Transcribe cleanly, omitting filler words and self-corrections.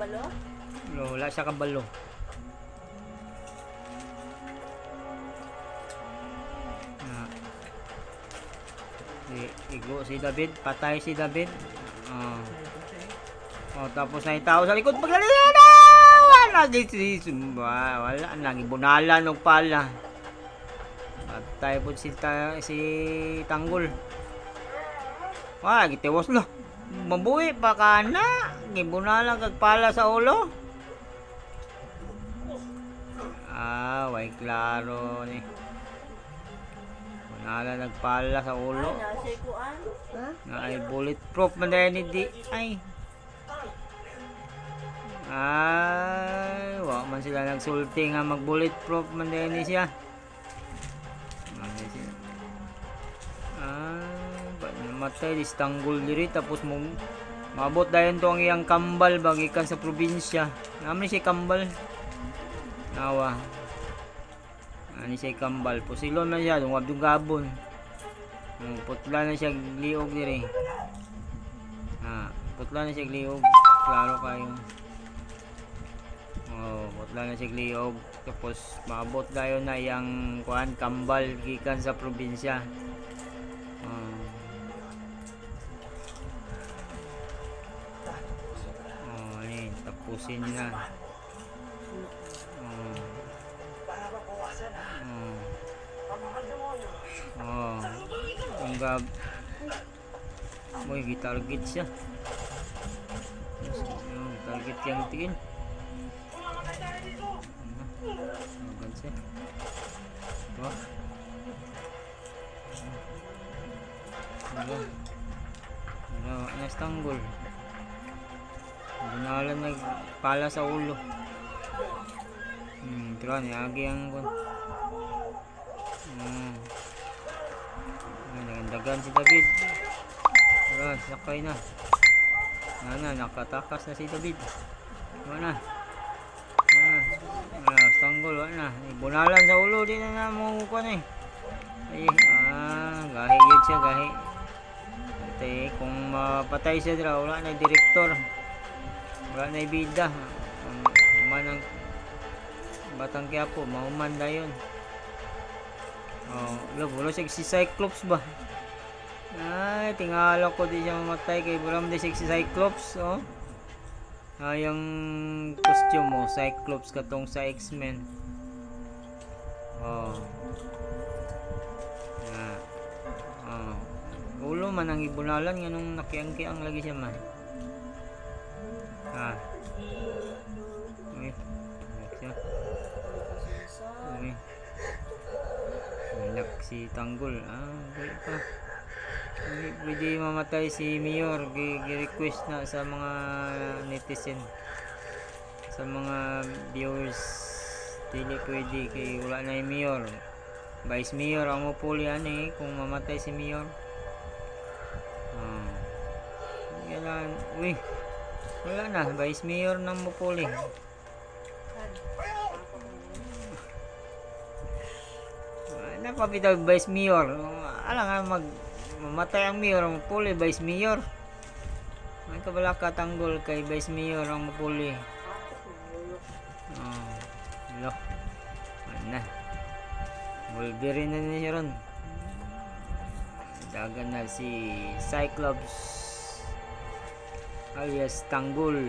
kabalo? Wala siya kabalo. Igo si David, patay si David. Tapos na yung tao sa likod. Paglalala na! Wala, nagibunala nung pala. Patay po si Tanggol. Gitiwas lo. Mabuhi pa ka na. Gibunala kag pala sa ulo. Way klaro ni. Bunala nagpala sa ulo. Nasa'y kuan? Ay bulletproof man dahil ni di. Wala man sila nagsulti nga mag bulletproof man dahil ni siya. Ba't namatay di Tanggol diri tapos mo mabot dayon to ang iyang kambal bagikan sa probinsya. Naman siya kambal. Nawa. Ani siya kambal. Pusilon na siya dungab gabon. Putla na siya liog diri. Putla na siya liog. Klaro kayo. Putla na siya liog. Tapos maabot dayon na yang kuan kambal gikan sa probinsya. Tapusin na. Ang gab gitarget siya. Target yang tingin. Agan siya. Nas Tanggol. Bunalan nagpala sa ulo. Pero agi ang nagandagan si David. Pero sakay na. Nakatakas na si David. Wala na. Tanggol, wala na. Bunalan sa ulo, di na namukuha na gahi yun siya, gahi. Kung mapatay siya dira, wala na direktor. Wala na ibida. Ang Batang Quiapo, mahuman na yun. Wala siya si Cyclops ba? Tingala ko di siya mamatay kay buram di siya si Cyclops. Yung costume mo, Cyclops katong sa X-Men. Ulo man ang ibunalan nga nung nakiang-kiang lagi siya man. Malak si Tanggol. Wala pa. Pwede mamatay si Mayor. Gi-request na sa mga netizen, sa mga viewers. Dili pwede kay wala na yung Mayor. Vice Mayor ang mupuli kung mamatay si Mayor. Wala na, Vice Mayor nang mupuli. Napapitaw Vice Mayor. Alam nga mamatay ang Mayor ang mupuli, Vice Mayor. May kabala ka Tanggol kay Vice Mayor ang mupuli. Ano? Wolverine na niya ron. Dagan na si Cyclops alias Tanggol.